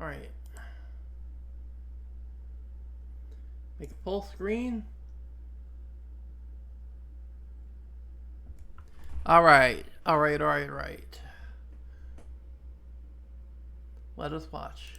Alright. Make a full screen. Alright. Alright. Let us watch.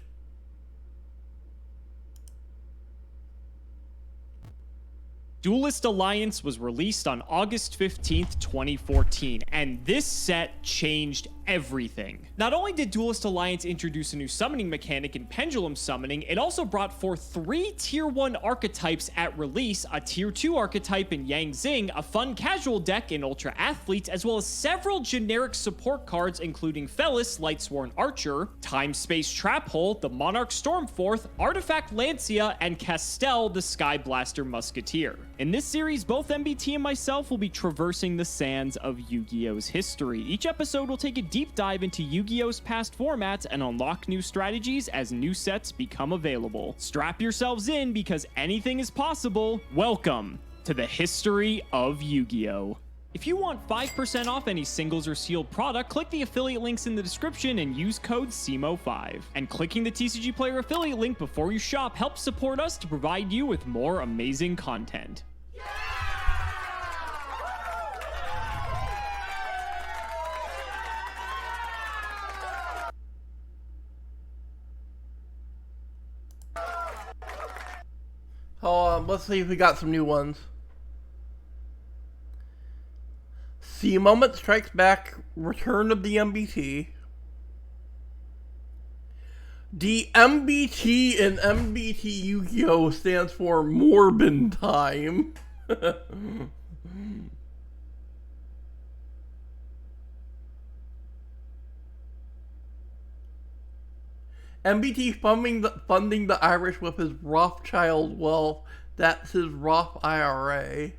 Duelist Alliance was released on August 15th, 2014, and this set changed everything. Not only did Duelist Alliance introduce a new summoning mechanic in pendulum summoning, it also brought forth 3 tier 1 archetypes at release, a tier 2 archetype in Yang Xing, a fun casual deck in Ultra Athletes, as well as several generic support cards including Felis, Lightsworn Archer, Time Space Trap Hole, the Monarch Stormforth, Artifact Lancia, and Castel, the Sky Blaster Musketeer. In this series, both MBT and myself will be traversing the sands of Yu-Gi-Oh's history. Each episode will take a deep dive into Yu-Gi-Oh's past formats and unlock new strategies as new sets become available. Strap yourselves in because anything is possible. Welcome to the history of Yu-Gi-Oh! If you want 5% off any singles or sealed product, click the affiliate links in the description and use code SEMO5. And clicking the TCG Player affiliate link before you shop helps support us to provide you with more amazing content. Hold on, let's see if we got some new ones. See Moment Strikes Back, Return of the MBT. The MBT in MBT Yu-Gi-Oh! Stands for Morbin Time. MBT funding the Irish with his Rothschild wealth. That's his Roth IRA.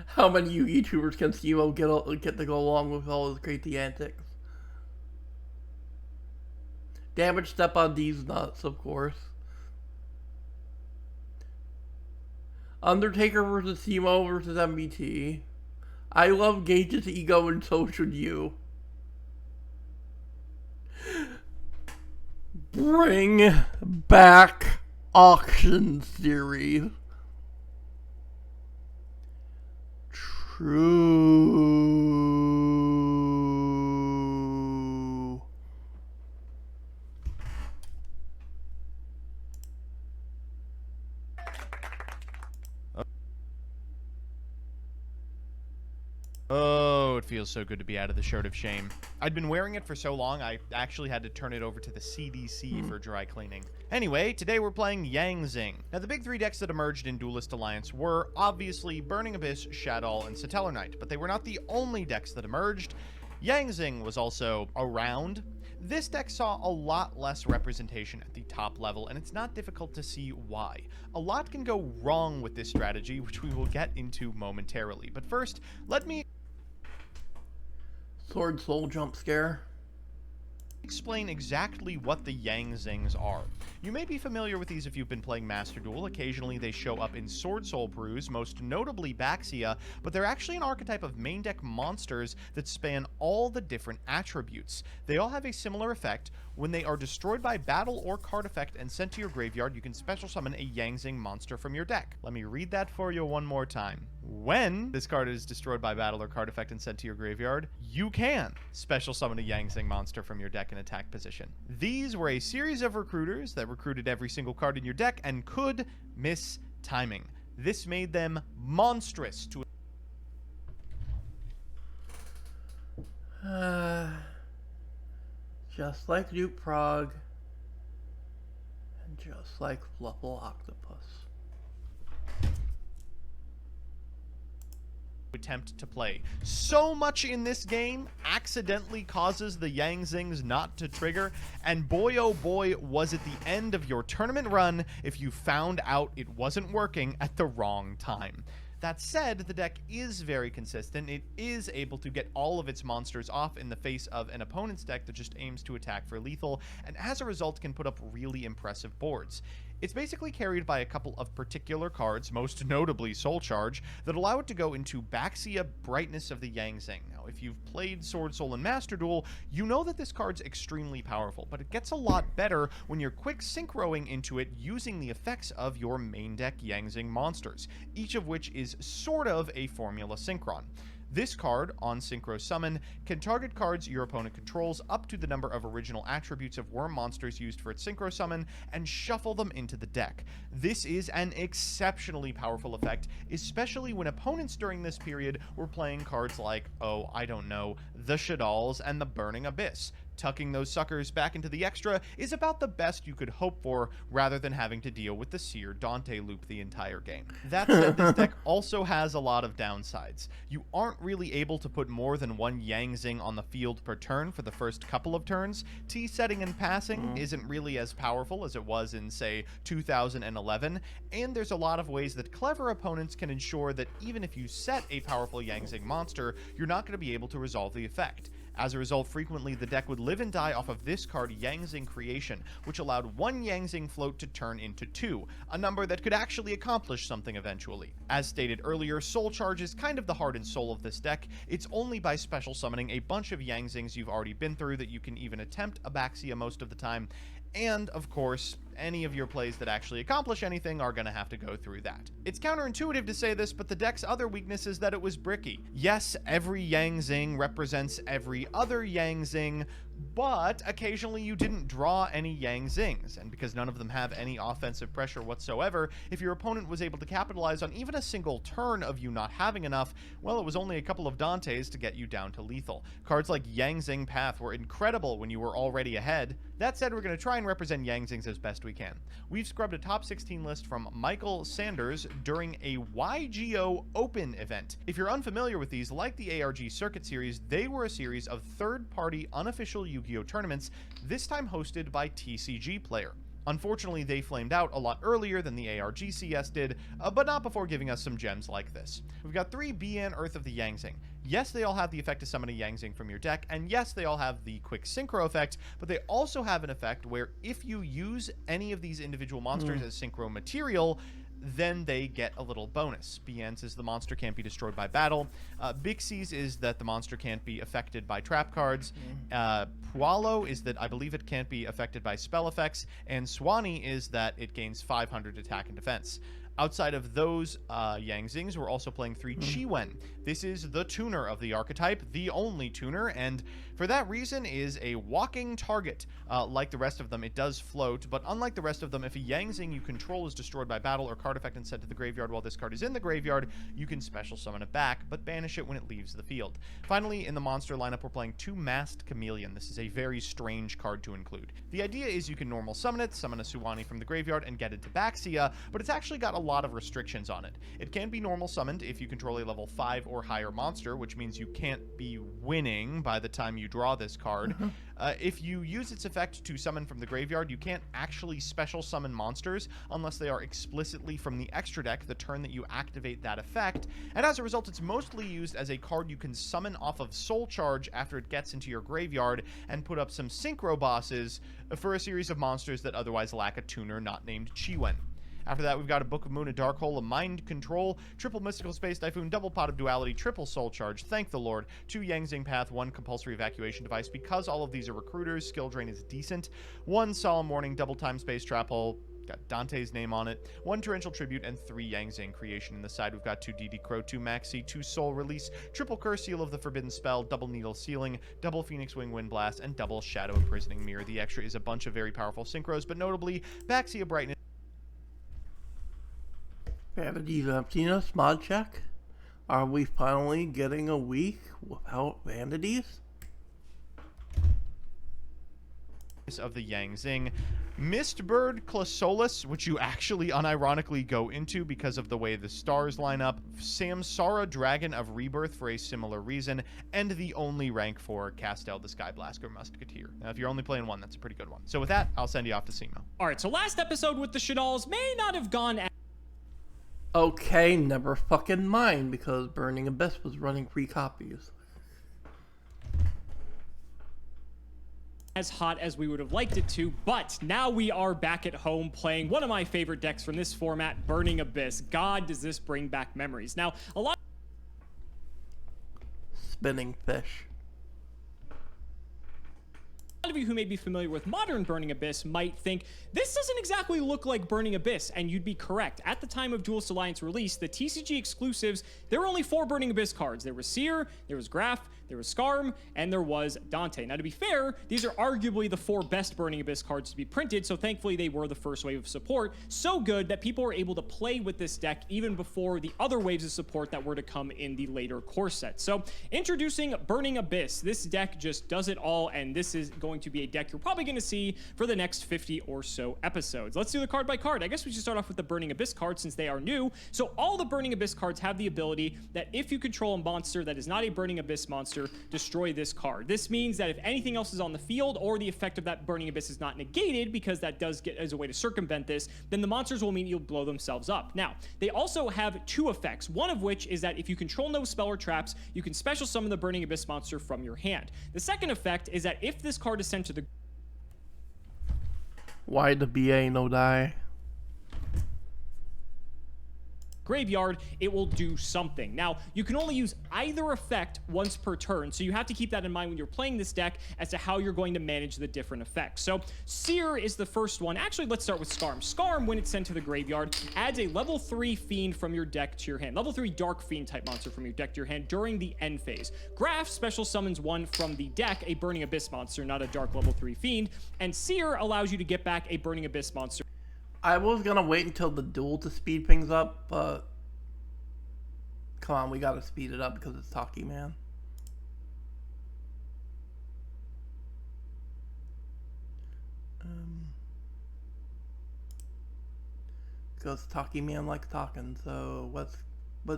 How many YouTubers can Steve-O get to go along with all his crazy antics? Damage step on these nuts, of course. Undertaker versus Simo versus MBT. I love Gage's ego and so should you. Bring back auction series. True. Oh, it feels so good to be out of the shirt of shame. I'd been wearing it for so long, I actually had to turn it over to the CDC for dry cleaning. Anyway, today we're playing Yang Xing. Now, the big 3 decks that emerged in Duelist Alliance were, obviously, Burning Abyss, Shadow, and Satellar Knight, but they were not the only decks that emerged. Yang Xing was also around. This deck saw a lot less representation at the top level, and it's not difficult to see why. A lot can go wrong with this strategy, which we will get into momentarily. But first, let me Sword Soul jump scare. explain exactly what the Yang Xings are. You may be familiar with these if you've been playing Master Duel. Occasionally they show up in Sword Soul brews, most notably Baxia, but they're actually an archetype of main deck monsters that span all the different attributes. They all have a similar effect. When they are destroyed by battle or card effect and sent to your graveyard, you can special summon a Yang Xing monster from your deck. Let me read that for you one more time. When this card is destroyed by battle or card effect and sent to your graveyard, you can special summon a Yang Xing monster from your deck in attack position. These were a series of recruiters that recruited every single card in your deck and could miss timing. This made them monstrous to Just like Duke Prague, and just like Fluffle Octopus. attempt to play. So much in this game accidentally causes the Yang Xings not to trigger, and boy oh boy was it the end of your tournament run if you found out it wasn't working at the wrong time. That said, the deck is very consistent. It is able to get all of its monsters off in the face of an opponent's deck that just aims to attack for lethal, and as a result can put up really impressive boards. It's basically carried by a couple of particular cards, most notably Soul Charge, that allow it to go into Baxia Brightness of the Yangzing. Now, if you've played Sword Soul and Master Duel, you know that this card's extremely powerful, but it gets a lot better when you're quick synchroing into it using the effects of your main deck Yangzing monsters, each of which is sort of a formula synchron. This card, on Synchro Summon, can target cards your opponent controls up to the number of original attributes of worm monsters used for its Synchro Summon and shuffle them into the deck. This is an exceptionally powerful effect, especially when opponents during this period were playing cards like, oh, I don't know, the Shaddolls and the Burning Abyss. Tucking those suckers back into the extra is about the best you could hope for, rather than having to deal with the Seer Dante loop the entire game. That said, this deck also has a lot of downsides. You aren't really able to put more than one Yangzing on the field per turn for the first couple of turns. T-setting and passing isn't really as powerful as it was in, say, 2011, and there's a lot of ways that clever opponents can ensure that even if you set a powerful Yangzing monster, you're not going to be able to resolve the effect. As a result, frequently the deck would live and die off of this card, Yangzing Creation, which allowed one Yangzing float to turn into 2, a number that could actually accomplish something eventually. As stated earlier, Soul Charge is kind of the heart and soul of this deck. It's only by special summoning a bunch of Yangzings you've already been through that you can even attempt a Baxia most of the time, and, of course, any of your plays that actually accomplish anything are going to have to go through that. It's counterintuitive to say this, but the deck's other weakness is that it was bricky. Yes, every Yangzing represents every other Yangzing, but occasionally you didn't draw any Yangzings, and because none of them have any offensive pressure whatsoever, if your opponent was able to capitalize on even a single turn of you not having enough, well, it was only a couple of Dantes to get you down to lethal. Cards like Yangzing Path were incredible when you were already ahead. That said, we're going to try and represent Yangzings as best we can. We've scrubbed a top 16 list from Michael Sanders during a Yugioh Open event. If you're unfamiliar with these, like the ARG Circuit Series, they were a series of third-party unofficial Yu-Gi-Oh tournaments, this time hosted by TCG Player. Unfortunately, they flamed out a lot earlier than the ARGCS did, but not before giving us some gems like this. We've got 3 Bian Earth of the Yangzing. Yes, they all have the effect to summon a Yangzing from your deck, and yes, they all have the quick synchro effect, but they also have an effect where if you use any of these individual monsters as synchro material, then they get a little bonus. Bian's is the monster can't be destroyed by battle. Bixie's is that the monster can't be affected by trap cards. Pualo is that I believe it can't be affected by spell effects. And Swanee is that it gains 500 attack and defense. Outside of those Yangzings, we're also playing 3 Chiwen. This is the tuner of the archetype, the only tuner, and for that reason is a walking target. Like the rest of them, it does float, but unlike the rest of them, if a Yangzing you control is destroyed by battle or card effect and sent to the graveyard while this card is in the graveyard, you can special summon it back, but banish it when it leaves the field. Finally, in the monster lineup, we're playing 2 Masked Chameleon. This is a very strange card to include. The idea is you can normal summon it, summon a Suwani from the graveyard, and get it to Baxia, but it's actually got a lot of restrictions on it. It can be normal summoned if you control a level 5 or higher monster, which means you can't be winning by the time you draw this card. If you use its effect to summon from the graveyard, you can't actually special summon monsters unless they are explicitly from the extra deck the turn that you activate that effect, and as a result it's mostly used as a card you can summon off of Soul Charge after it gets into your graveyard and put up some synchro bosses for a series of monsters that otherwise lack a tuner not named Chiwen. After that, we've got a Book of Moon, a Dark Hole, a Mind Control, triple Mystical Space Typhoon, double Pot of Duality, triple Soul Charge, thank the Lord, 2 Yangzing Path, 1 Compulsory Evacuation Device. Because all of these are recruiters, skill drain is decent. 1 Solemn Warning, double Time Space Trap Hole, got Dante's name on it, 1 Torrential Tribute, and 3 Yangzing Creation. In the side, we've got 2 DD Crow, 2 Maxi, 2 Soul Release, triple Curse Seal of the Forbidden Spell, double Needle Sealing, double Phoenix Wing Wind Blast, and double Shadow Imprisoning Mirror. The extra is a bunch of very powerful synchros, but notably, Baxia Brightness. Vanities Emptiness mod check. Are we finally getting a week without vanities? Of the Yangzing. Mistbird Clasolus, which you actually unironically go into because of the way the stars line up, Samsara Dragon of Rebirth for a similar reason, and the only rank 4 Castel the Skyblaster Musketeer. Now, if you're only playing one, that's a pretty good one. So with that, I'll send you off to Simo. Alright, so last episode with the Shaddolls may not have gone Okay, never fucking mind, because Burning Abyss was running free copies. as hot as we would have liked it to, but now we are back at home playing one of my favorite decks from this format, Burning Abyss. God, does this bring back memories. Now, a lot Spinning fish. of you who may be familiar with modern Burning Abyss might think, this doesn't exactly look like Burning Abyss, and you'd be correct. At the time of Duelist Alliance release, the TCG exclusives, there were only 4 Burning Abyss cards. There was Seer, there was Graph, there was Skarm, and there was Dante. Now, to be fair, these are arguably the 4 best Burning Abyss cards to be printed, so thankfully they were the first wave of support. So good that people were able to play with this deck even before the other waves of support that were to come in the later core set. So, introducing Burning Abyss. This deck just does it all, and this is going to be a deck you're probably going to see for the next 50 or so episodes. Let's do the card by card. I guess we should start off with the Burning Abyss cards since they are new. So all the Burning Abyss cards have the ability that if you control a monster that is not a Burning Abyss monster, destroy this card. This means that if anything else is on the field or the effect of that Burning Abyss is not negated, because that does get as a way to circumvent this, then the monsters will immediately blow themselves up. Now, they also have 2 effects, one of which is that if you control no spell or traps, you can special summon the Burning Abyss monster from your hand. The second effect is that if this card is sent to the Why the BA no die? graveyard, it will do something. Now, you can only use either effect once per turn, so you have to keep that in mind when you're playing this deck as to how you're going to manage the different effects. So, Seer is the first one. Actually, let's start with Skarm. Skarm, when it's sent to the graveyard, adds a level 3 Fiend from your deck to your hand. Level 3 Dark Fiend type monster from your deck to your hand during the end phase. Graph special summons one from the deck, a Burning Abyss monster, not a Dark level 3 Fiend, and Seer allows you to get back a Burning Abyss monster. I was gonna wait until the duel to speed things up, but come on, we gotta speed it up because it's Taki Man. Because Taki Man likes talking, so let's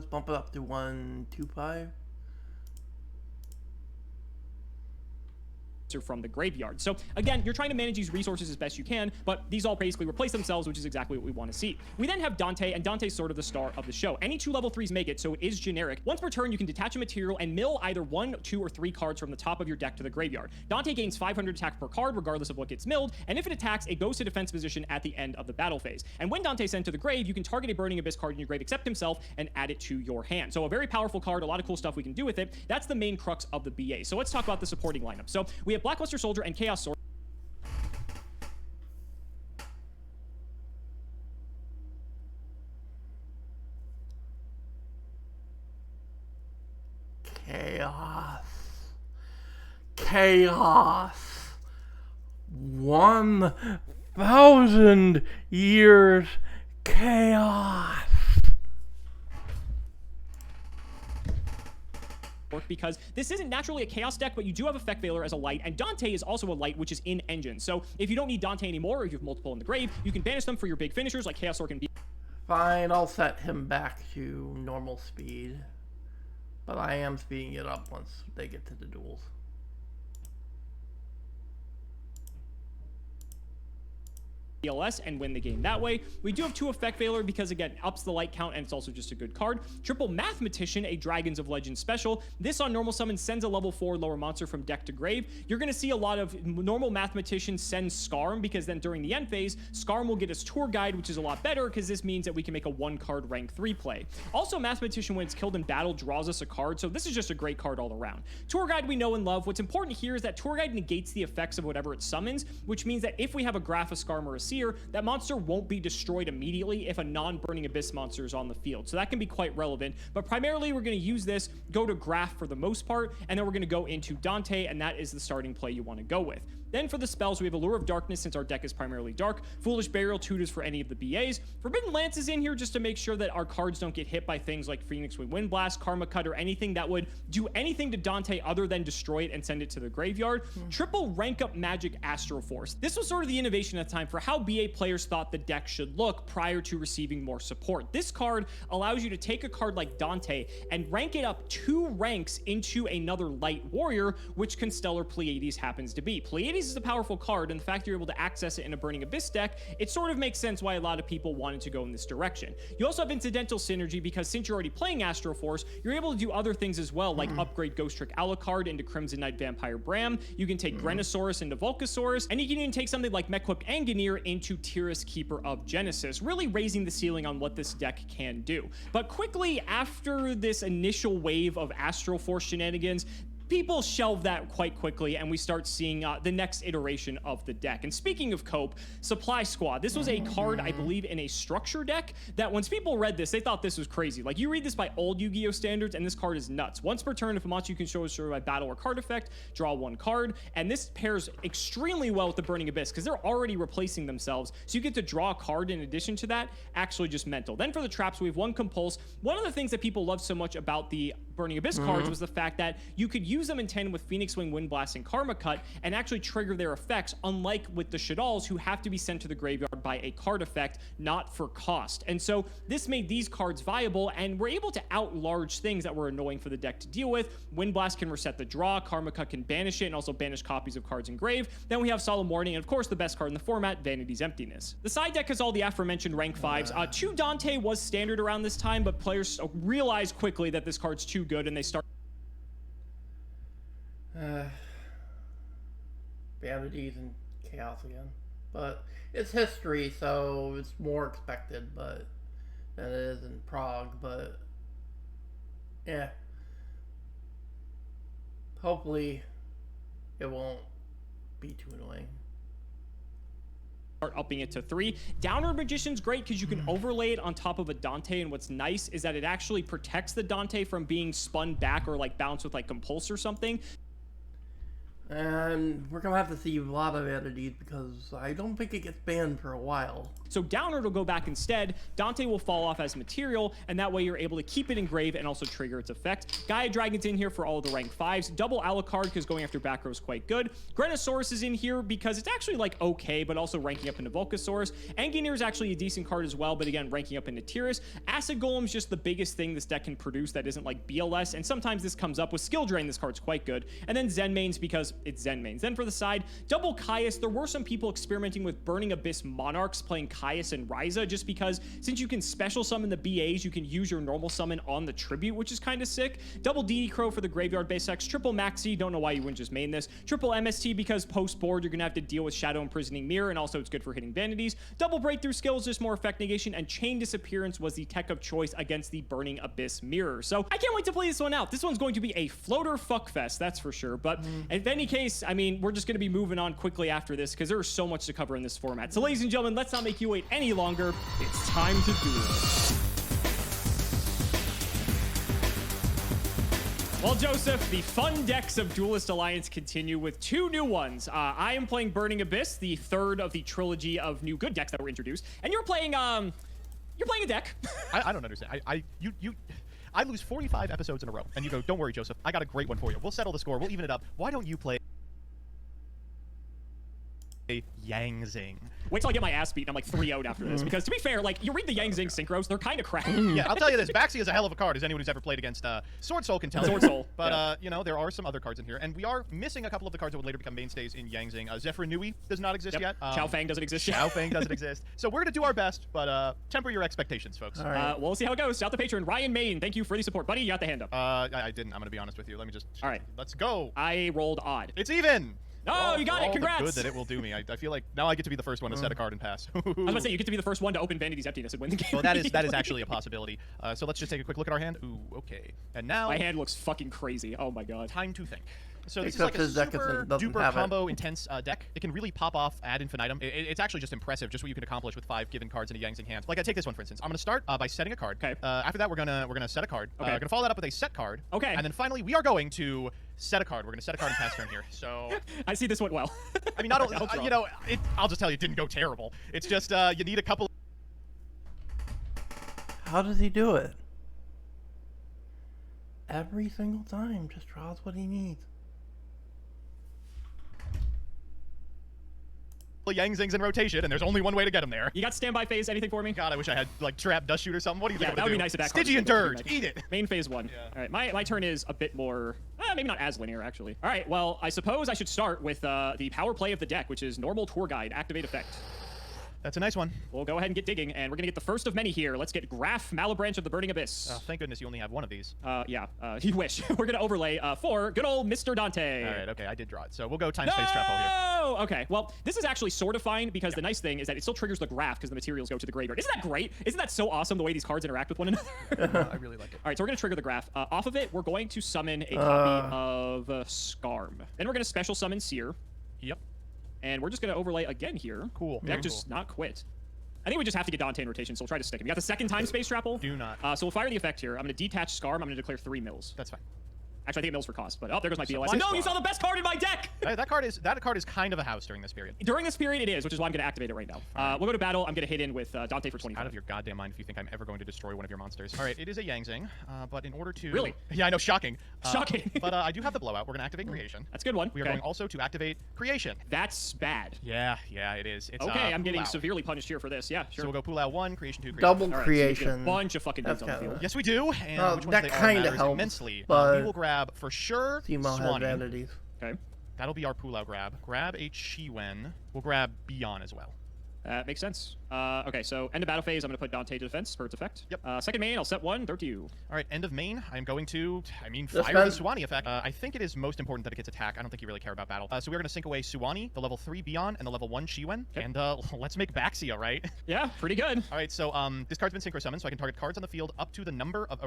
bump it up to 125. From the graveyard. So again, you're trying to manage these resources as best you can, but these all basically replace themselves, which is exactly what we want to see. We then have Dante, and Dante's sort of the star of the show. Any 2 level 3s make it, so it is generic. Once per turn, you can detach a material and mill either 1, 2, or 3 cards from the top of your deck to the graveyard. Dante gains 500 attack per card, regardless of what gets milled, and if it attacks, it goes to defense position at the end of the battle phase. And when Dante's sent to the grave, you can target a Burning Abyss card in your grave except himself and add it to your hand. So a very powerful card, a lot of cool stuff we can do with it. That's the main crux of the BA. So let's talk about the supporting lineup. So we have Blackluster Soldier and Chaos Sword. Chaos. 1,000 years chaos. Because this isn't naturally a chaos deck, but you do have Effect Veiler as a light, and Dante is also a light, which is in engine. So if you don't need Dante anymore, or you have multiple in the grave, you can banish them for your big finishers like Chaos Orc and Fine, I'll set him back to normal speed. But I am speeding it up once they get to the duels. DLS and win the game that way. We do have 2 Effect Veiler because, again, ups the light count and it's also just a good card. Triple Mathematician, a Dragons of Legend special. This on normal summon sends a level 4 lower monster from deck to grave. You're going to see a lot of normal Mathematician send Skarm, because then during the end phase, Skarm will get us Tour Guide, which is a lot better because this means that we can make a 1-card rank 3 play. Also, Mathematician, when it's killed in battle, draws us a card, so this is just a great card all around. Tour Guide we know and love. What's important here is that Tour Guide negates the effects of whatever it summons, which means that if we have a Graph, a Skarm, or a Seer, that monster won't be destroyed immediately if a non-Burning Abyss monster is on the field. So that can be quite relevant, but primarily we're going to use this, go to Graph for the most part, and then we're going to go into Dante, and that is the starting play you want to go with. Then for the spells, we have Allure of Darkness, since our deck is primarily dark. Foolish Burial tutors for any of the BAs. Forbidden Lance is in here just to make sure that our cards don't get hit by things like Phoenix Wind Blast, Karma Cut, or anything that would do anything to Dante other than destroy it and send it to the graveyard. Triple Rank Up Magic Astro Force. This was sort of the innovation at the time for how BA players thought the deck should look prior to receiving more support. This card allows you to take a card like Dante and rank it up 2 ranks into another light warrior, which Constellar Pleiades happens to be. Pleiades is a powerful card, and the fact you're able to access it in a Burning Abyss deck, it sort of makes sense why a lot of people wanted to go in this direction. You also have incidental synergy because since you're already playing Astral Force, you're able to do other things as well, like upgrade Ghost Trick Alucard into Crimson Knight Vampire Bram. You can take Grenosaurus into Volcasaurus, and you can even take something like Mechquip Anganir into Tyrus, Keeper of Genesis, really raising the ceiling on what this deck can do. But quickly after this initial wave of Astral Force shenanigans, people shelve that quite quickly, and we start seeing the next iteration of the deck. And speaking of cope, Supply Squad. This was a card, I believe, in a structure deck that once people read this, they thought this was crazy. Like, you read this by old Yu-Gi-Oh standards, and this card is nuts. Once per turn, if a monster you control is destroyed by battle or card effect, draw 1 card. And this pairs extremely well with the Burning Abyss, because they're already replacing themselves. So you get to draw a card in addition to that. Actually just mental. Then for the traps, we have 1 Compulse. One of the things that people love so much about the Burning Abyss cards was the fact that you could use them in tandem with Phoenix Wing, Wind Blast, and Karma Cut and actually trigger their effects, unlike with the Shaddolls, who have to be sent to the graveyard by a card effect, not for cost. And so this made these cards viable, and we're able to out-large things that were annoying for the deck to deal with. Wind Blast can reset the draw, Karma Cut can banish it, and also banish copies of cards in grave. Then we have Solemn Warning, and of course the best card in the format, Vanity's Emptiness. The side deck has all the aforementioned rank 5s. 2 Dante was standard around this time, but players realized quickly that this card's too good, and they start Vanities and Chaos again. But it's history, so it's more expected than it is in Prague, but yeah. Hopefully it won't be too annoying. Start upping it to 3. Downward Magician's great because you can overlay it on top of a Dante, and what's nice is that it actually protects the Dante from being spun back or like bounced with like Compulse or something. And we're gonna have to see a lot of entities because I don't think it gets banned for a while. So Downward will go back instead, Dante will fall off as material, and that way you're able to keep it engrave and also trigger its effect. Gaia Dragon's in here for all of the rank 5s. Double Alucard because going after back row is quite good. Grenosaurus is in here because it's actually like okay, but also ranking up into Volcasaurus. Anganir is actually a decent card as well, but again, ranking up into Tyrus. Acid Golem's just the biggest thing this deck can produce that isn't like BLS, and sometimes this comes up with Skill Drain. This card's quite good. And then Zen Mains because it's Zen Mains. Then for the side, Double Caius. There were some people experimenting with Burning Abyss Monarchs playing Caius and Ryza, just because since you can special summon the BAs, you can use your normal summon on the tribute, which is kind of sick. Double DD Crow for the graveyard base decks. Triple Maxi, don't know why you wouldn't just main this. Triple MST because post board you're gonna have to deal with Shadow Imprisoning Mirror, and also it's good for hitting vanities. Double Breakthrough Skills, just more effect negation, and Chain Disappearance was the tech of choice against the Burning Abyss Mirror. So I can't wait to play this one out. This one's going to be a floater fuckfest, that's for sure. But in any case, I mean, we're just gonna be moving on quickly after this because there's so much to cover in this format. So ladies and gentlemen, let's not make you wait any longer. It's time to duel. Well, Joseph, the fun decks of Duelist Alliance continue with 2 new ones. I am playing Burning Abyss, the 3rd of the trilogy of new good decks that were introduced, and you're playing a deck. I don't understand. I lose 45 episodes in a row, and you go, don't worry, Joseph, I got a great one for you. We'll settle the score. We'll even it up. Why don't you play Yang Zing? Wait till I get my ass beat and I'm like 3-0'd after this. Because to be fair, like, you read the Yang Zing synchros, they're kind of crap. Yeah, I'll tell you this. Baxi is a hell of a card, as anyone who's ever played against Sword Soul can tell. Sword Soul. But, yeah. You know, there are some other cards in here. And we are missing a couple of the cards that would later become mainstays in Yang Zing. Zephyr Nui does not exist yet. Chao Fang doesn't exist yet. Chao Fang doesn't exist. So we're going to do our best, but temper your expectations, folks. All right. We'll see how it goes. Shout out the patron. Ryan Main, thank you for the support. Buddy, you got the hand up. I didn't. I'm going to be honest with you. Let me just... All right. Let's go. I rolled odd. It's even. Oh, you got it. Congrats. The good that it will do me. I feel like now I get to be the first one to set a card and pass. I was going to say, you get to be the first one to open Vanity's Emptiness and win the game. Well, that is actually a possibility. So let's just take a quick look at our hand. Ooh, okay. And now... My hand looks fucking crazy. Oh, my God. Time to think. So this Except is like a his deck super doesn't duper have combo intense deck. It can really pop off ad infinitum. It's actually just impressive, just what you can accomplish with 5 given cards in a Yang Zing hand. Like I take this one for instance. I'm gonna start by setting a card. Okay. After that, we're gonna set a card. Okay. We're gonna follow that up with a set card. Okay. And then finally, we are going to set a card. We're gonna set a card and pass turn here. So I see this went well. I mean, not only you know, I'll just tell you, it didn't go terrible. It's just you need a couple. How does he do it? Every single time, just draws what he needs. Yang Zings in rotation, and there's only one way to get them there. You got standby phase. Anything for me? God, I wish I had like trap dust shoot or something. What do you think? Yeah, that would be nice if that. Stygian Dirge, eat it. Main phase 1. Yeah. All right, my turn is a bit more, maybe not as linear actually. All right, well, I suppose I should start with the power play of the deck, which is normal tour guide, activate effect. That's a nice one. We'll go ahead and get digging, and we're gonna get the first of many here. Let's get Graph Malebranche of the Burning Abyss. Oh, thank goodness you only have one of these. Yeah, you wish. We're gonna overlay for good old Mr. Dante. All right, okay, I did draw it. So we'll go time space trap hole here. Oh, okay. Well, this is actually sort of fine because the nice thing is that it still triggers the graph because the materials go to the graveyard. Isn't that great? Isn't that so awesome the way these cards interact with one another? I really like it. All right, so we're going to trigger the graph. Off of it, we're going to summon a copy of Skarm. Then we're going to special summon Seer. Yep. And we're just going to overlay again here. Cool. Deck Yeah, just not quit. I think we just have to get Dante in rotation, so we'll try to stick him. You got the second time space trapple? Do not. So we'll fire the effect here. I'm going to detach Skarm. I'm going to declare 3 mills. That's fine. Actually, I think it mills for cost, but oh, there goes my So BOS. why No, you squad? saw the best card in my deck! That card is kind of a house during this period. During this period, it is, which is why I'm going to activate it right now. We'll go to battle. I'm going to hit in with Dante for 25. Out of your goddamn mind if you think I'm ever going to destroy one of your monsters. All right, it is a Yang Zing, but in order to... Really? Yeah, I know, shocking. Shocking. But I do have the blowout. We're going to activate Creation. That's a good one. We are going also to activate Creation. That's bad. Yeah, it is. It's, Okay, I'm getting Pulau. severely punished here for this. Yeah, sure. So we'll go Pulau 1, Creation 2, Creation. Double All right, so you get a creation. bunch of fucking dudes That's on the kinda- field. Yes, we do. And which ones that they are kinda matters helps, immensely. but we will grab, for sure, Timo has Swanee. vanities. Okay, That'll be our Pulau grab. Grab a Chiwen. We'll grab Beyond as well. that makes sense. Okay, so end of battle phase, I'm going to put Dante to defense for its effect. Yep. Second main, I'll set 1, throw it to you. All right, end of main. I'm going to, This fire man- the Suwani effect. I think it is most important that it gets attack. I don't think you really care about battle. So we're going to sync away Suwani, the level 3 Beyond, and the level 1 Chiwen. Okay. And let's make Baxia, right? Yeah, pretty good. All right, so this card's been synchro summoned, so I can target cards on the field up to the number of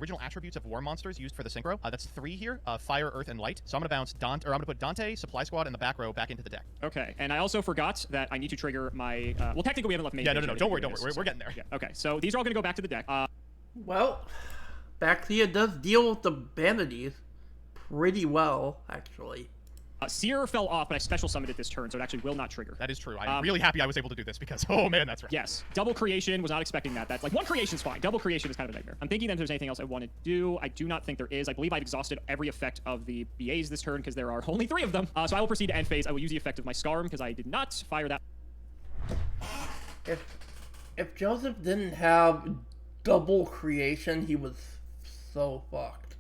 original attributes of war monsters used for the synchro. That's 3 here, fire, earth, and light. So I'm going to bounce Dante, or I'm going to put Dante, Supply Squad, and the back row back into the deck. Okay, and I also forgot that I need to trigger my... well, technically we haven't left main Yeah, phase no, yet. don't worry, I think we're getting there. Yeah, okay, so these are all going to go back to the deck. Well, Baxia does deal with the vanities pretty well, actually. Seer fell off, but I special summoned it this turn, so it actually will not trigger. That is true. I'm really happy I was able to do this because, oh man, that's right. Yes, double creation, was not expecting that. That's like, one creation's fine. Double creation is kind of a nightmare. I'm thinking that if there's anything else I want to do. I do not think there is. I believe I've exhausted every effect of the BAs this turn because there are only 3 of them. So I will proceed to end phase. I will use the effect of my Skarm because I did not fire that. If Joseph didn't have double creation, he was so fucked.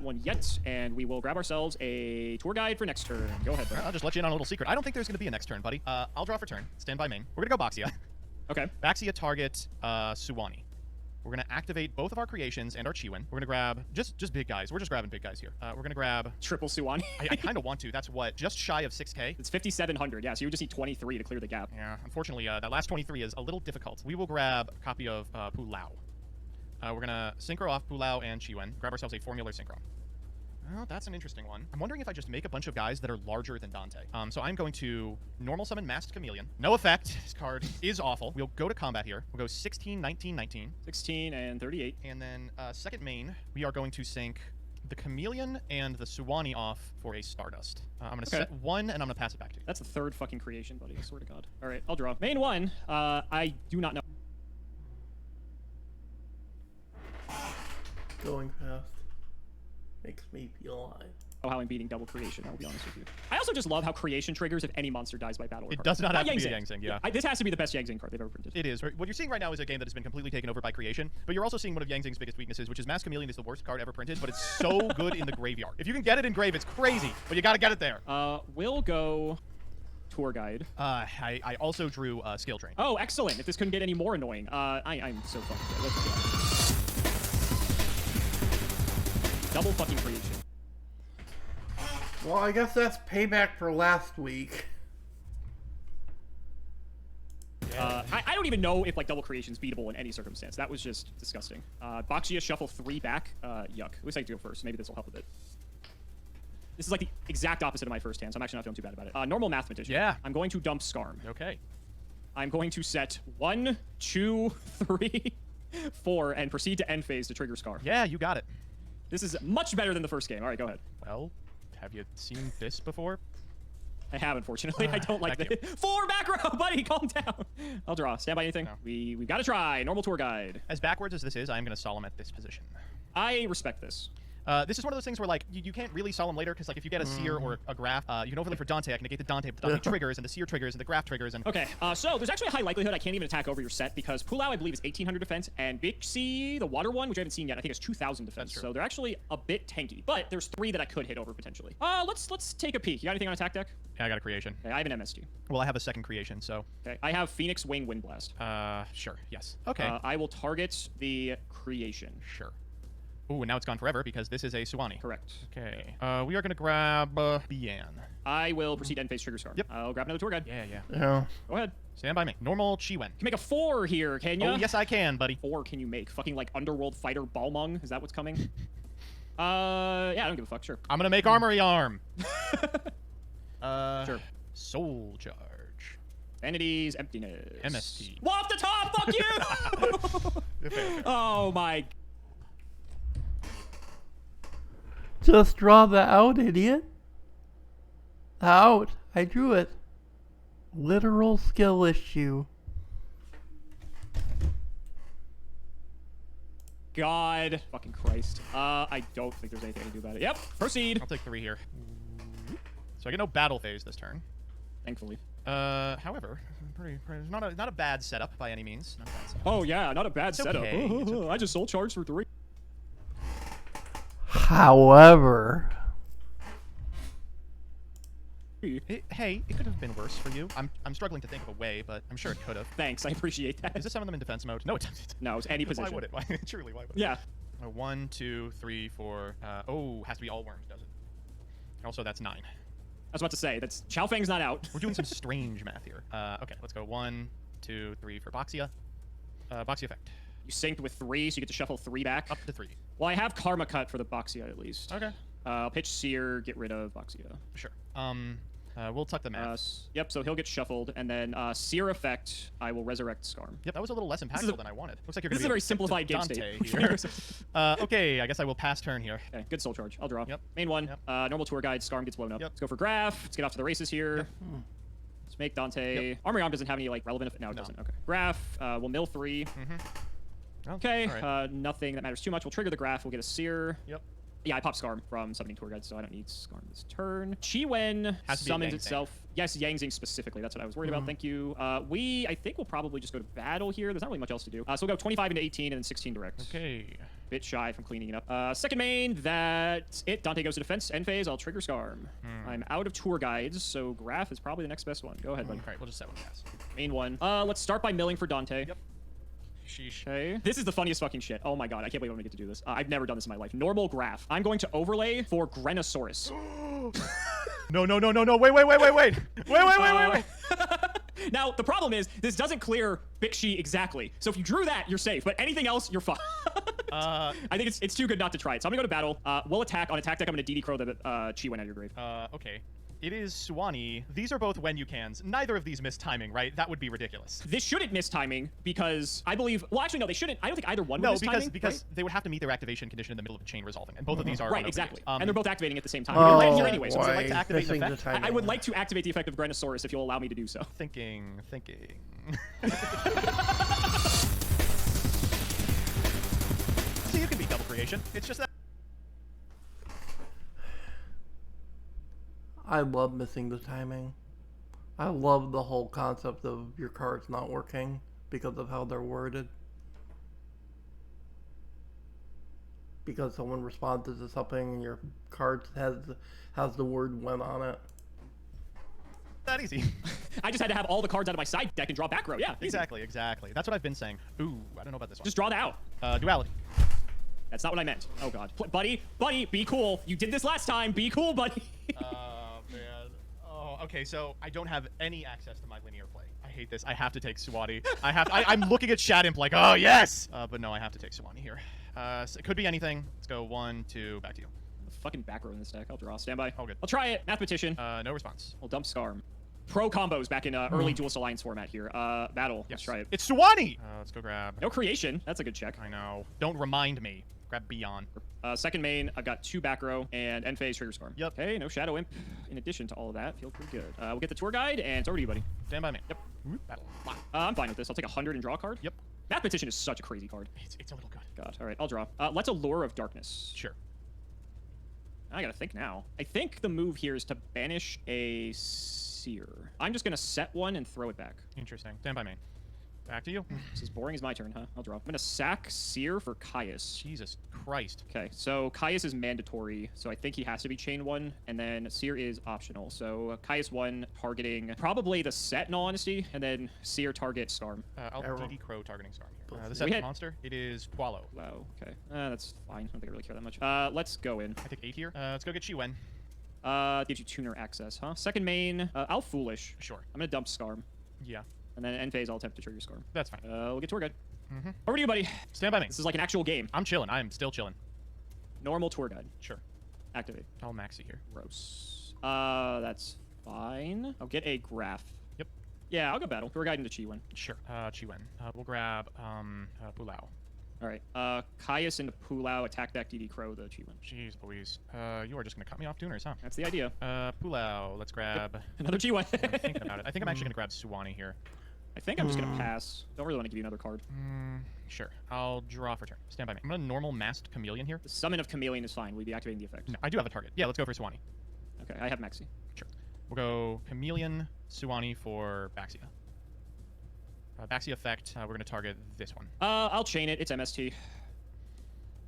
One yet, and we will grab ourselves a tour guide for next turn. Go ahead, bro. I'll just let you in on a little secret. I don't think there's going to be a next turn, buddy. I'll draw for turn. Stand by main. We're going to go Baxia. Okay. Baxia target Suwani. We're going to activate both of our creations and our Chiwen. We're going to grab just big guys. We're just grabbing big guys here. We're going to grab... Triple Suwani. I kind of want to. That's what? Just shy of 6k? It's 5,700. Yeah, so you would just need 23 to clear the gap. Yeah, unfortunately, that last 23 is a little difficult. We will grab a copy of Pulau. We're going to synchro off Pulau and Chiwen. Grab ourselves a Formula Synchro. Well, that's an interesting one. I'm wondering if I just make a bunch of guys that are larger than Dante. So I'm going to normal summon Masked Chameleon. No effect. This card is awful. We'll go to combat here. We'll go 16, 19, 19. 16 and 38. And then second main, we are going to sync the Chameleon and the Suwani off for a Stardust. I'm going to set 1, and I'm going to pass it back to you. That's the 3rd fucking creation, buddy. I swear to God. All right, I'll draw. Main 1, I do not know. Going fast makes me feel alive. How I'm beating double creation, I'll be honest with you. I also just love how creation triggers if any monster dies by battle. It does not have to be a Yang Zing, yeah. This has to be the best Yang Zing card they've ever printed. It is. What you're seeing right now is a game that has been completely taken over by creation, but you're also seeing one of Yang Zing's biggest weaknesses, which is Masked Chameleon is the worst card ever printed, but it's so good in the graveyard. If you can get it in grave, it's crazy, but you gotta get it there. We'll go tour guide. I also drew Skill Drain. Oh, excellent. If this couldn't get any more annoying. I'm so fucking good. Let's go. Double fucking creation. Well, I guess that's payback for last week. I don't even know if like double creation's beatable in any circumstance. That was just disgusting. Baxia shuffle 3 back. Yuck. At least I do it first. Maybe this will help a bit. This is like the exact opposite of my first hand, so I'm actually not feeling too bad about it. Normal mathematician. Yeah. I'm going to dump Skarm. Okay. I'm going to set 1, 2, 3, 4, and proceed to end phase to trigger Skarm. Yeah, you got it. This is much better than the first game. All right, go ahead. Well, have you seen this before? I have, unfortunately. I don't like this. 4 back row, buddy, calm down. I'll draw. Stand by anything. No. We've got to try. Normal tour guide. As backwards as this is, I am going to solemn at this position. I respect this. This is one of those things where, like, you can't really sell them later, because, like, if you get a seer or a graph, you can overlay for Dante. I can negate the Dante, but the Dante triggers, and the seer triggers, and the graph triggers, and... Okay, so there's actually a high likelihood I can't even attack over your set, because Pulau, I believe, is 1800 defense, and Bixi, the water one, which I haven't seen yet, I think is 2000 defense. So they're actually a bit tanky, but there's 3 that I could hit over, potentially. Let's take a peek. You got anything on attack deck? Yeah, I got a creation. Okay, I have an MSG. Well, I have a second creation, so... Okay, I have Phoenix Wing Wind Blast. Sure, yes. Okay. I will target the creation. Sure. Ooh, and now it's gone forever because this is a Suwani. Correct. Okay. We are going to grab Bian. I will proceed end phase trigger scar. Yep. I'll grab another tour guide. Yeah. Yeah. Go ahead. Stand by me. Normal Chiwen. Can make a 4 here, can you? Oh, yes, I can, buddy. 4 can you make? Fucking, like, Underworld Fighter Balmung? Is that what's coming? Yeah, I don't give a fuck. Sure. I'm going to make Armory Arm. Sure. Soul Charge. Vanity's Emptiness. MST. Off the top! Fuck you! Oh, my... Just draw that out, idiot. Out. I drew it. Literal skill issue. God. Fucking Christ. I don't think there's anything I can do about it. Yep. Proceed. I'll take 3 here. So I get no battle phase this turn. Thankfully. However, pretty not a bad setup by any means. Not a bad setup. Oh, yeah. Not a bad setup. Okay. It's okay. I just soul charged for 3. However... Hey, it could have been worse for you. I'm struggling to think of a way, but I'm sure it could have. Thanks. I appreciate that. Is this some of them in defense mode? No, it doesn't. No, it's any position. Why would it? Why, truly, why would it? Yeah. 1, 2, 3, 4. Oh, has to be all worms, does it? Also, that's 9. I was about to say, that's Chao Fang's not out. We're doing some strange math here. Okay, let's go 1, 2, 3 for Boxia. Boxia effect. You synced with 3, so you get to shuffle 3 back. Up to 3. Well, I have Karma Cut for the Boxia at least. Okay. I'll pitch Seer, get rid of Boxia. Sure. We'll tuck the math. Yep, so he'll get shuffled, and then Seer effect, I will resurrect Skarm. Yep, that was a little less impactful than I wanted. Looks like you're going to be This is a very simplified game Dante state. here. Okay, I guess I will pass turn here. Okay, good soul charge. I'll draw. Yep. Main one. Yep. Normal tour guide. Skarm gets blown up. Yep. Let's go for Graph. Let's get off to the races here. Yep. Let's make Dante. Yep. Armory Arm doesn't have any like relevant. No, it doesn't. Okay. Graph. We'll mill 3. Mm-hmm. Okay. Right. Nothing that matters too much. We'll trigger the Graph. We'll get a Seer. Yep. Yeah, I popped Skarm from summoning tour guide, so I don't need Skarm this turn. Chiwen summons itself. Yes, Yangzing specifically. That's what I was worried about. Thank you. I think we'll probably just go to battle here. There's not really much else to do. So we'll go 25 into 18 and then 16 direct. Okay. Bit shy from cleaning it up. Second main, that's it. Dante goes to defense. End phase, I'll trigger Skarm. I'm out of tour guides, so Graph is probably the next best one. Go ahead, buddy. All right, we'll just set one pass. Main one. Let's start by milling for Dante. Yep. Sheesh. Okay. This is the funniest fucking shit. Oh my god, I can't believe I'm gonna get to do this. I've never done this in my life. Normal Graph. I'm going to overlay for Grenosaurus. No. Wait. Now, the problem is, this doesn't clear Bixi exactly. So if you drew that, you're safe. But anything else, you're fucked. I think it's too good not to try it. So I'm gonna go to battle. We'll attack. On attack deck, I'm gonna DD Crow the Chi went out of your grave. Okay. It is Suwani. These are both when you cans. Neither of these miss timing, right? That would be ridiculous. This shouldn't miss timing because I believe... Well, actually, no, they shouldn't. I don't think either one would miss timing. because right? they would have to meet their activation condition in the middle of a chain resolving, and both of these are right, exactly. and they're both activating at the same time. Oh, We're here anyway, so boy. I'd like to activate the Missing effect. the timing. I would like to activate the effect of Grenosaurus if you'll allow me to do so. Thinking. See, you can be double creation. It's just that. I love missing the timing. I love the whole concept of your cards not working because of how they're worded. Because someone responds to something and your card has the word "when" on it. That easy. I just had to have all the cards out of my side deck and draw back row. Yeah, easy. Exactly. That's what I've been saying. Ooh, I don't know about this one. Just draw that out. Duality. That's not what I meant. Oh god, buddy, be cool. You did this last time. Be cool, buddy. Oh man. Oh, okay. So I don't have any access to my linear play. I hate this. I have to take Suwani. I'm looking at Shad Imp like, oh yes. But no, I have to take Suwani here. So it could be anything. Let's go 1, 2, back to you. Fucking back row in this deck. I'll draw. Stand by. Oh, good. I'll try it. Mathematician. No response. We'll dump Skarm. Pro combos back in early Duelist Alliance format here. Battle. Yes. Let's try it. It's Suwani! Let's go grab. No creation. That's a good check. I know. Don't remind me. Grab Beyond. Second main, I've got 2 back row and end phase trigger Skarm. Yep. Okay, no Shadow Imp. In addition to all of that, feel pretty good. We'll get the tour guide and it's over to you, buddy. Stand by me. Yep. Battle. I'm fine with this. I'll take 100 and draw a card. Yep. Mathematician is such a crazy card. It's a little good. God. All right, I'll draw. Let's Allure of Darkness. Sure. I gotta think now. I think the move here is to banish a seer. I'm just gonna set one and throw it back. Interesting. Stand by main. Back to you. This is boring as my turn, huh? I'll draw. I'm gonna sack Seer for Caius. Jesus Christ. Okay, so Caius is mandatory, so I think he has to be chain 1, and then Seer is optional. So Caius 1 targeting probably the set in all honesty, and then Seer target Storm. I'll DD Crow targeting Storm here. The We set had- monster, it is Wallow. Wow, okay. That's fine. I don't think I really care that much. Let's go in. I take 8 here. Let's go get Shiwen. Gives you tuner access, huh? Second main, I'll Foolish. Sure. I'm gonna dump Scarm. Yeah. And then end phase, I'll attempt to trigger Scarm. That's fine. We'll get tour guide. Mm-hmm. Over to you, buddy. Stand by me. This is like an actual game. I'm chilling. I am still chilling. Normal tour guide. Sure. Activate. I'll maxi here. Gross. That's fine. I'll get a graph. Yep. Yeah, I'll go battle. Tour guide into Chiwen. Sure. Chiwen. We'll grab Pulao. All right. Caius into Pulao. Attack back DD Crow the Chiwen. Jeez Louise. You are just gonna cut me off tuners, huh? That's the idea. Pulao. Let's grab. Another Chiwen. I'm thinking about it. I think I'm actually gonna grab Suwani here. I think I'm just gonna pass. Don't really want to give you another card. Sure. I'll draw for turn. Stand by me. I'm gonna normal masked Chameleon here. The summon of Chameleon is fine. We'll be activating the effect. No, I do have a target. Yeah, let's go for Suwani. Okay, I have Maxi. Sure. We'll go Chameleon, Suwani for Baxia. Baxia effect, we're going to target this one. I'll chain it. It's MST.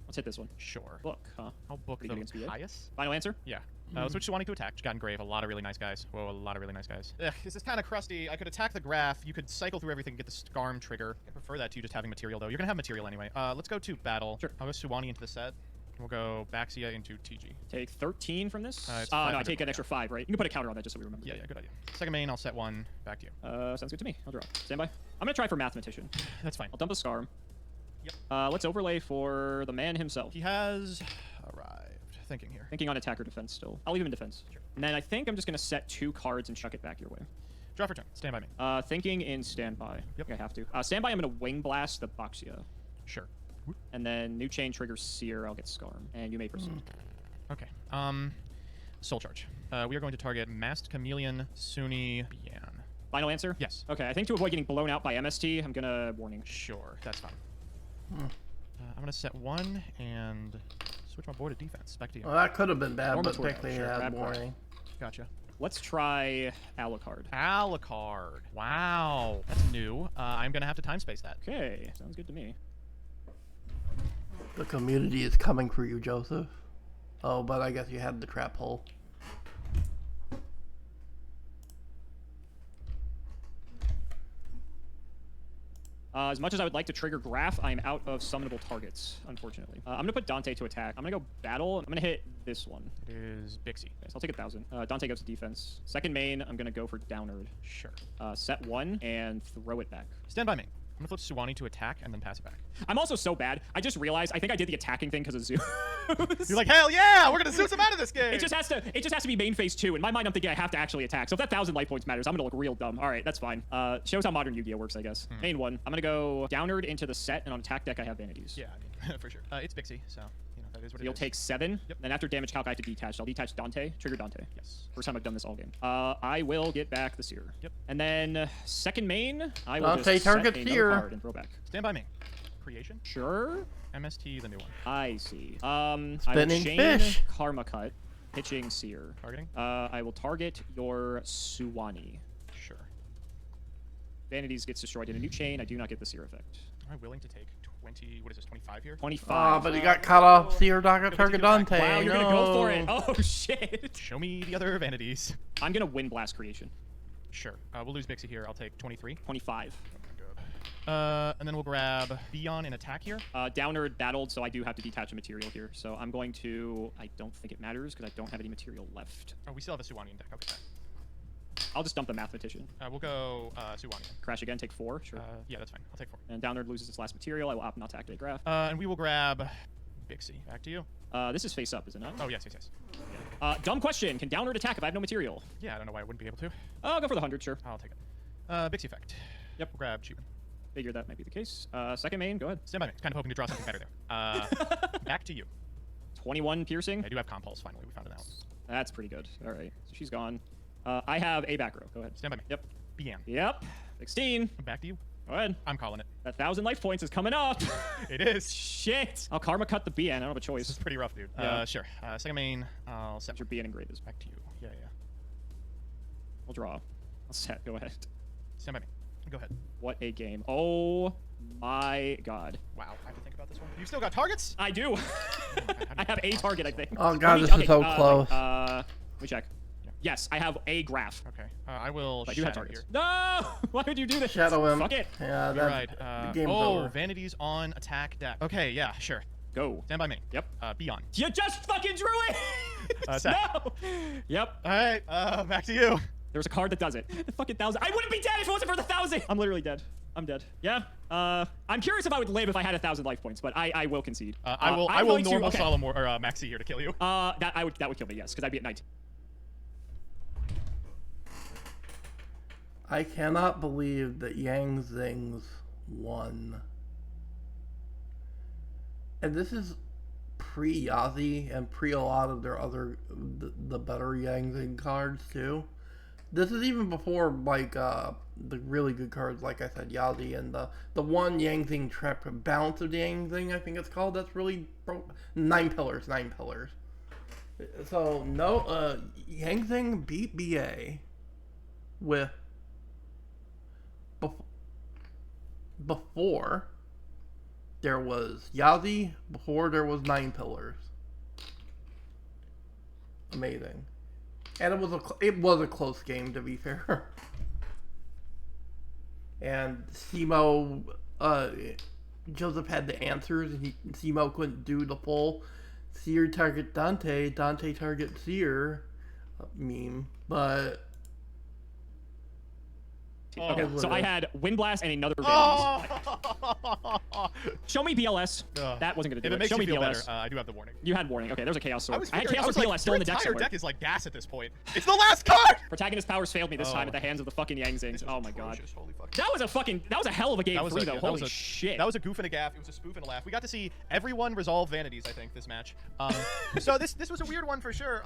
Let's hit this one. Sure. Book, huh? I'll book Pretty good against the VA. Caius. Final answer? Yeah. Let's switch Suwani to attack. Just got engrave. A lot of really nice guys. Whoa, a lot of really nice guys. Ugh, this is kind of crusty. I could attack the graph. You could cycle through everything and get the Scarm trigger. I prefer that to you just having material, though. You're going to have material anyway. Let's go to battle. Sure. I'll go Suwani into the set. We'll go Baxia into TG. Take 13 from this? It's No, I 500 take an more, extra 5, right? You can put a counter on that just so we remember. Yeah, good idea. Second main, I'll set one. Back to you. Sounds good to me. I'll draw. Stand by. I'm going to try for Mathematician. That's fine. I'll dump a Scarm. Yep. Let's overlay for the man himself. He has arrived. Thinking here. Thinking on attack or defense still. I'll leave him in defense. Sure. And then I think I'm just going to set 2 cards and chuck it back your way. Draw for turn. Stand by me. Thinking in standby. Yep. I have to. Standby, I'm going to Wing Blast the Baxia. Sure. And then new chain triggers Seer. I'll get Scarm. And you may proceed. Okay. Soul Charge. We are going to target Masked Chameleon, Sunni, Bian. Final answer? Yes. Okay, I think to avoid getting blown out by MST, I'm going to warning. Sure, that's fine. I'm going to set one and switch my board to defense. Back to you. Well, that could have been bad, Normal but tour, technically sure, had grab card. warning. Gotcha. Let's try Alucard. Alucard. Wow. That's new. I'm going to have to time space that. Okay, sounds good to me. The community is coming for you, Joseph. Oh, but I guess you had the trap hole. As much as I would like to trigger Graph, I'm out of summonable targets, unfortunately. I'm going to put Dante to attack. I'm going to go battle. I'm going to hit this one. It is Bixie. Okay, so I'll take 1,000. Dante goes to defense. Second main, I'm going to go for Downerd. Sure. Set 1 and throw it back. Stand by me. I'm going to flip Suwani to attack and then pass it back. I'm also so bad. I just realized I think I did the attacking thing because of Zeus. You're like, hell yeah, we're going to Zeus him out of this game. It just has to be main phase 2. In my mind, I'm thinking I have to actually attack. So if that 1,000 life points matters, I'm gonna look real dumb. All right, that's fine. Shows how modern Yu-Gi-Oh works, I guess. Main 1. I'm gonna go Downerd into the set, and on attack deck I have vanities. Yeah, I mean, for sure. It's Bixie, so you know that is what You'll it is. take 7. Yep. Then after damage calc, I have to detach. I'll detach Dante. Trigger Dante. Yes. First time I've done this all game. I will get back the Seer. Yep. And then second main, I will Dante just set target another Seer. card and throw back. Stand by me. Creation. Sure. MST, the new one. I see. I will Spinning chain fish. Karma Cut, pitching Seer. Targeting. I will target your Suwani. Sure. Vanities gets destroyed in a new chain. I do not get the Seer effect. Am I willing to take 20? What is this? 25 here? 25. Oh, but he got cut off. Seer Target Target Dante. Wow, you're no. gonna go for it. Oh shit. Show me the other vanities. I'm gonna win Blast Creation. Sure. We'll lose Bixie here. I'll take 23. 25. And then we'll grab Beyond in attack here. Downerd battled, so I do have to detach a material here. So I'm going to. I don't think it matters because I don't have any material left. Oh, we still have a Suwani in deck. Okay. I'll just dump the Mathematician. We'll go Suwani. Crash again, take 4. Sure. Yeah, that's fine. I'll take 4. And Downerd loses its last material. I will opt not to activate Graph. And we will grab Bixie. Back to you. This is face up, is it not? Oh, yes. Dumb question. Can Downerd attack if I have no material? Yeah, I don't know why I wouldn't be able to. I'll go for the 100, sure. I'll take it. Bixie effect. Yep. We'll grab Chiban. Figured that might be the case. Second main, go ahead. Stand by me. Kind of hoping to draw something better there. Back to you. 21 piercing. I do have Compulse, finally. We found it out. That's pretty good. All right. So she's gone. I have a back row. Go ahead. Stand by me. Yep. Bian. Yep. 16. Back to you. Go ahead. I'm calling it. That 1,000 life points is coming up. It is. Shit. Oh, Karma cut the BN. I don't have a choice. This is pretty rough, dude. Yeah. Sure. Second main, I'll set Your BN engraved. back to you. Yeah. We'll draw. I'll set. Go ahead. Stand by me. Go ahead. What a game. Oh my god. Wow, I have to think about this one. You still got targets? I do. I have a target, I think. Oh god, this is so close. Let me check. Yes, I have a graph. Okay. I will I do have shadow targets. here. No! Why would you do this? Shadow him. Fuck it. Yeah, You're that's right. the game's over. Vanities on attack deck. Okay, yeah, sure. Go. Stand by me. Yep. Be on. You just fucking drew it! Attack. No! Yep. All right, back to you. There's a card that does it. The fucking 1,000. I wouldn't be dead if it wasn't for the 1,000. I'm literally dead. I'm dead. Yeah. I'm curious if I would live if I had 1,000 life points, but I will concede. I will normal Solemn or Maxi here to kill you. That would kill me, yes, because I'd be at 19. I cannot believe that Yang Zings won. And this is pre-Yazi and pre a lot of their other, the better Yang Zing cards too. This is even before, like, the really good cards, like I said, Yazi, and the one Yang Zing Trap Balance of the Yang Zing, I think it's called, that's really broke. 9 pillars. So, no, Yang Zing beat BA with, before there was Yazi, before there was 9 pillars. Amazing. And it was a close game, to be fair. And Simo, Joseph had the answers, and Simo couldn't do the full Seer target Dante target Seer meme, but... Okay, so I had Wind Blast and another Show me BLS. That wasn't going to do it. If it makes Show you me feel BLS. better, I do have the warning. You had warning. Okay, there's a Chaos Sword. I had figuring- Chaos was Sword BLS still in the deck Your somewhere. deck is like gas at this point. It's the last card! Protagonist powers failed me this time at the hands of the fucking Yang Zings. Oh my god. Holy fuck. That was a hell of a game 3 though. Holy shit. That was a goof and a gaff. It was a spoof and a laugh. We got to see everyone resolve vanities, I think, this match. So this was a weird one for sure.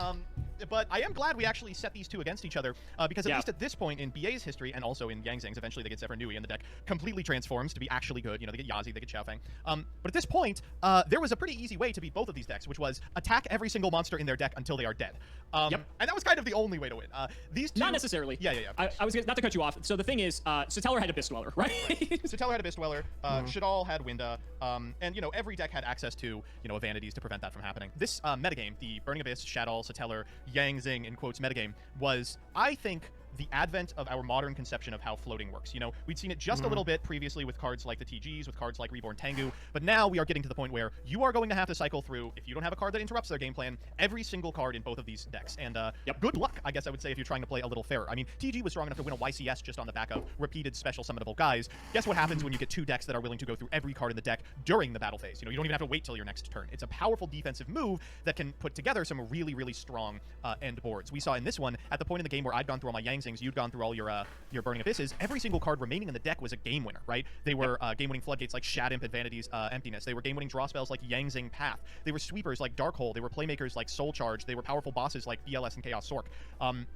But I am glad we actually set these two against each other because at least at this point in BA's history and also in Yang Zing's, eventually they get Zephyr Nui in the deck, completely transforms to be actually good. You know, they get Yazi, they get Xiaofeng. But at this point, there was a pretty easy way to beat both of these decks, which was attack every single monster in their deck until they are dead. And that was kind of the only way to win. These two... Not necessarily. Yeah. I was not to cut you off. So the thing is, Satellar had Abyss Dweller, right? Satellar had Abyss Dweller. Shadal had Winda. And, you know, every deck had access to, you know, Vanities to prevent that from happening. This metagame, the Burning Abyss, Shadal, Satellar, Yang Zing, in quotes, metagame, was, I think, the advent of our modern conception of how floating works. You know, we'd seen it just a little bit previously with cards like the TGs, with cards like Reborn Tengu, but now we are getting to the point where you are going to have to cycle through, if you don't have a card that interrupts their game plan, every single card in both of these decks. And good luck, I guess I would say, if you're trying to play a little fairer. I mean, TG was strong enough to win a YCS just on the back of repeated special summonable guys. Guess what happens when you get two decks that are willing to go through every card in the deck during the battle phase? You know, you don't even have to wait till your next turn. It's a powerful defensive move that can put together some really, really strong end boards. We saw in this one, at the point in the game where I'd gone through all my Yang Zings, you'd gone through all your Burning Abysses, every single card remaining in the deck was a game winner, right? They were game-winning floodgates like Shad Imp and Vanity's Emptiness. They were game-winning draw spells like Yang Zing Path. They were sweepers like Darkhold. They were playmakers like Soul Charge. They were powerful bosses like BLS and Chaos Sork.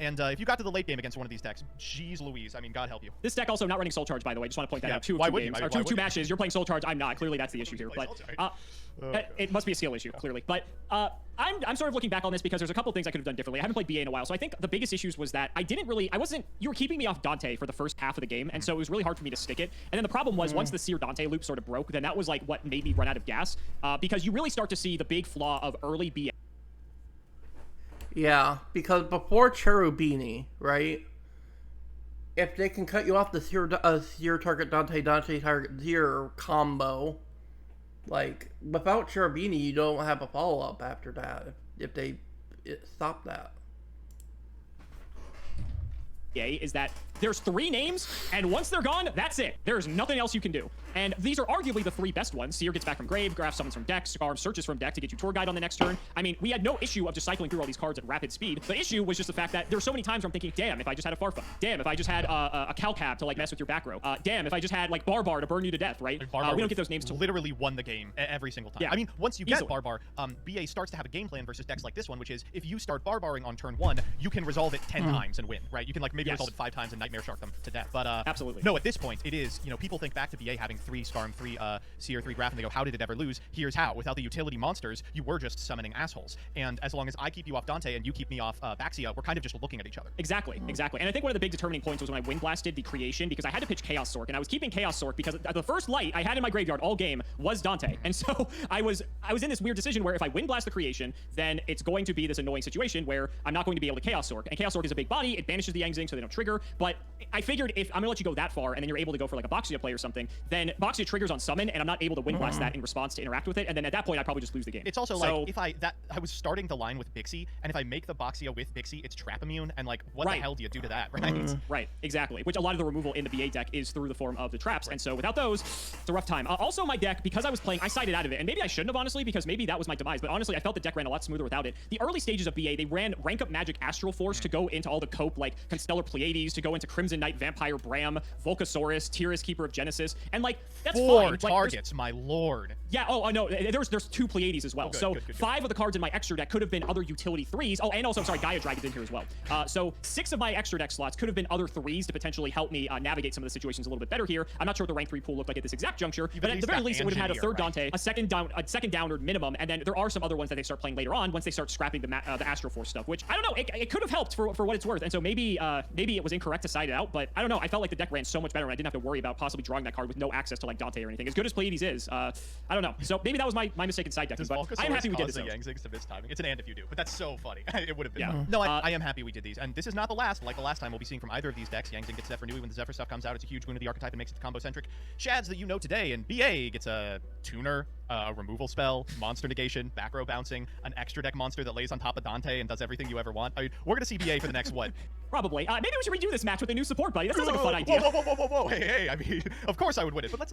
If you got to the late game against one of these decks, jeez Louise, I mean, God help you. This deck also not running Soul Charge, by the way. Just want to point that out. Two games, or two matches. You're playing Soul Charge. I'm not. Clearly, that's the issue here. But it must be a skill issue, clearly. But I'm sort of looking back on this because there's a couple things I could have done differently. I haven't played BA in a while, so I think the biggest issues was that you were keeping me off Dante for the first half of the game, and so it was really hard for me to stick it. And then the problem was once the Seer Dante loop sort of broke, then that was like what made me run out of gas, because you really start to see the big flaw of early BA. Yeah, because before Cherubini, right? If they can cut you off the Seer target Dante target Seer combo, like without Cherubini, you don't have a follow up after that. If they stop that. Is that there's 3 names, and once they're gone, that's it. There's nothing else you can do. And these are arguably the 3 best ones. Seer gets back from grave, Graph summons from deck, Scarm searches from deck to get you Tour Guide on the next turn. I mean, we had no issue of just cycling through all these cards at rapid speed. The issue was just the fact that there's so many times where I'm thinking, damn, if I just had a Farfa. Damn, if I just had a Calcab to like mess with your back row. Damn, if I just had like Barbar to burn you to death, right? Like we don't get those names to literally won the game every single time. Yeah. I mean, once you get Barbar, BA starts to have a game plan versus decks like this one, which is if you start Barbaring on turn 1, you can resolve it 10 times and win, right? You can like maybe maybe Yes. resolve it 5 times and Nightmare Shark them to death. But Absolutely. no, at this point, it is, people think back to BA having 3 Skarm, 3 Seer, 3 Graph, and they go, how did it ever lose? Here's how. Without the utility monsters, you were just summoning assholes. And as long as I keep you off Dante and you keep me off Baxia, we're kind of just looking at each other. Exactly. And I think one of the big determining points was when I Wind Blasted the creation, because I had to pitch Chaos Sork, and I was keeping Chaos Sork because the first light I had in my graveyard all game was Dante. And so I was in this weird decision where if I Wind Blast the creation, then it's going to be this annoying situation where I'm not going to be able to Chaos Sork. And Chaos Sork is a big body, it banishes the Yang Zing so they don't trigger. But I figured if I'm gonna let you go that far and then you're able to go for like a Boxia play or something, then Boxia triggers on summon and I'm not able to Wind Blast that in response to interact with it. And then at that point I probably just lose the game. It's also like if I was starting the line with Bixie, and if I make the Boxia with Bixie, it's trap immune, and like what the hell do you do to that, right? Right, exactly. Which a lot of the removal in the BA deck is through the form of the traps, and so without those, it's a rough time. Also, my deck, because I was playing, I sided out of it, and maybe I shouldn't have, honestly, because maybe that was my demise, but honestly, I felt the deck ran a lot smoother without it. The early stages of BA, they ran Rank Up Magic Astral Force to go into all the cope, like Constellar Pleiades, to go into Crimson Knight, Vampire Bram, Volcasaurus, Tyrus, Keeper of Genesis, and like, that's 4 fine. targets, my lord. Yeah, no, there's 2 Pleiades as well. Good, good. 5 of the cards in my extra deck could have been other utility 3s. Oh, and also, sorry, Gaia Dragon's in here as well. So 6 of my extra deck slots could have been other 3s to potentially help me navigate some of the situations a little bit better here. I'm not sure what the rank 3 pool looked like at this exact juncture, but at the very least, it would have had a third Dante, a second downward minimum, and then there are some other ones that they start playing later on once they start scrapping the Astro Force stuff, which I don't know, it could have helped for what it's worth. And so maybe it was incorrect to side it out, but I don't know. I felt like the deck ran so much better, and I didn't have to worry about possibly drawing that card with no access to like Dante or anything. As good as Pleiades is, I don't know. So maybe that was my mistake in side decking, but I'm happy we did this. Yang Zings to miss timing. It's an and if you do, but that's so funny. It would have been. Yeah. No, I am happy we did these, and this is not the last. Like the last time, we'll be seeing from either of these decks. Yang Zing gets Zephyr Nui when the Zephyr stuff comes out. It's a huge boon to the archetype and makes it combo-centric. Shads that you know today, and BA gets a tuner, a removal spell, monster negation, back row bouncing, an extra deck monster that lays on top of Dante and does everything you ever want. I mean, we're gonna see BA for the next what? Probably. Maybe we should redo this match with a new support buddy. That sounds like a fun idea. Whoa! Hey! I mean, of course I would win it, but let's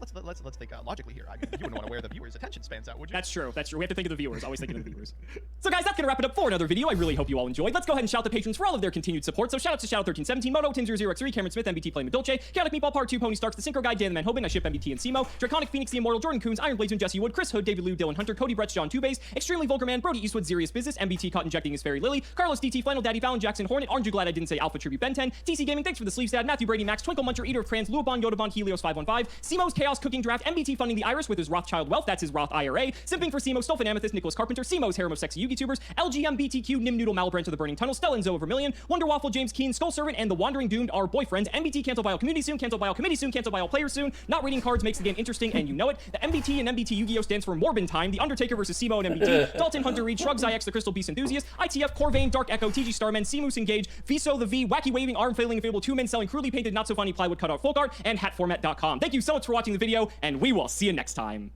think logically here. I mean, you wouldn't want to wear the viewers' attention spans out, would you? That's true. We have to think of the viewers. Always thinking of the viewers. So guys, that's gonna wrap it up for another video. I really hope you all enjoyed. Let's go ahead and shout the patrons for all of their continued support. So shout out to Shadow1317, Moto, Tim00x3, Cameron Smith, MBT Playing Dolce, Chaotic Meatball Part 2, Pony Starks, The Synchro Guy, Dan the Man Hoban, I ship MBT and Simo, Draconic Phoenix the Immortal, Jordan Coons, Iron Blazer, Jesse Wood, Chris Hood, David Liu, Dylan Hunter, Cody Bretz, John Tubase, Extremely Vulgar Man, Brody Eastwood, Serious Business, MBT Caught Injecting His Fairy Lily, Carlos DT, Final Daddy, Fallon Jackson, Hornet, Aren't You Glad I Didn't Say Alpha Tribute Ben 10, TC Gaming, thanks for the sleeve stat, Matthew Brady, Max, Twinkle Muncher, Eater of Trans, Luabon, Yodabon, Helios 515, Simo's Chaos Cooking Draft, MBT funding the Iris with his Rothschild Wealth, that's his Roth IRA, Simping for Simo, Stolfin Amethyst, Nicholas Carpenter, Simo's Harem of Sexy YouTubers, LGMBTQ, Nim Noodle, Malbranch of the Burning Tunnel, Stellan Zoe Vermillion, Wonder Waffle, James Keen, Skull Servant, and the Wandering Doomed are boyfriends, MBT cancel by all community soon, cancel by all committee soon, cancel by all players soon, not reading cards makes the game interesting, and you know it. The MBT and MBT Yu-Gi-Oh stands for Morbin Time, The Undertaker versus Simo and MBT, Dalton Hunter Reed, Shrug Zyx, The Crystal Beast Enthusiast, ITF, Corvain, Dark Echo, TG Starman, Seamoose Engage, Viso the V, Wacky Waving, Arm Flailing, Available 2 men selling crudely painted, not so funny plywood cutout folk art, and hatformat.com. Thank you so much for watching the video, and we will see you next time.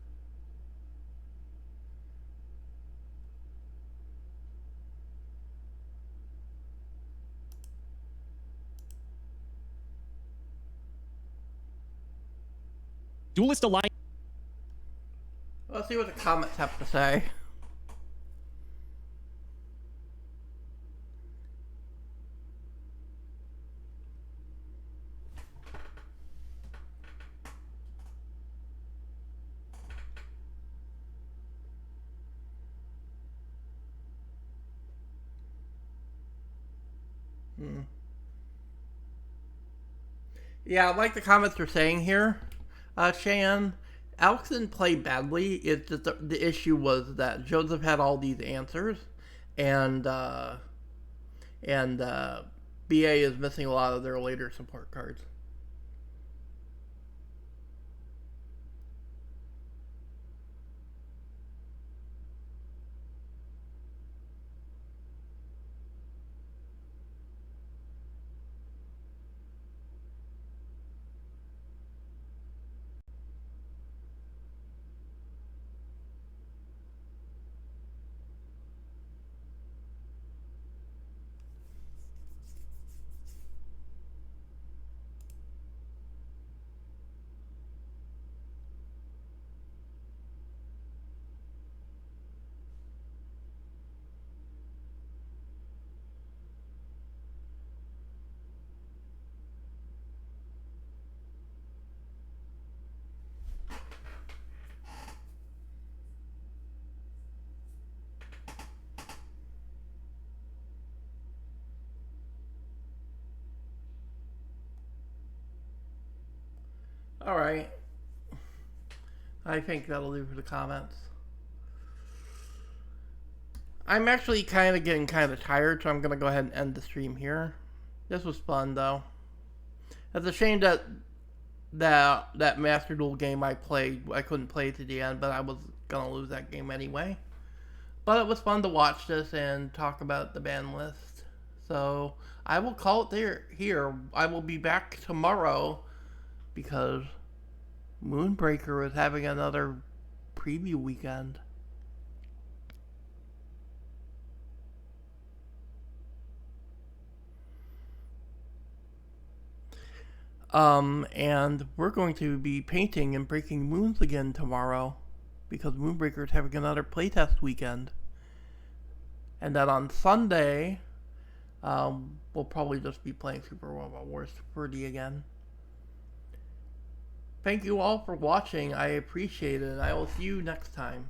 Duelist Alliance. Let's see what the comments have to say. Yeah, like the comments are saying here, Cheyenne, Alex didn't play badly. It's just the issue was that Joseph had all these answers, and BA is missing a lot of their later support cards. Alright. I think that'll do for the comments. I'm actually getting kind of tired, so I'm going to go ahead and end the stream here. This was fun, though. It's a shame that that Master Duel game I played, I couldn't play to the end, but I was going to lose that game anyway. But it was fun to watch this and talk about the ban list. So, I will call it here. I will be back tomorrow because Moonbreaker is having another preview weekend. And we're going to be painting and breaking moons again tomorrow because Moonbreaker is having another playtest weekend. And then on Sunday, we'll probably just be playing Super Robot Wars 3D again. Thank you all for watching. I appreciate it, and I will see you next time.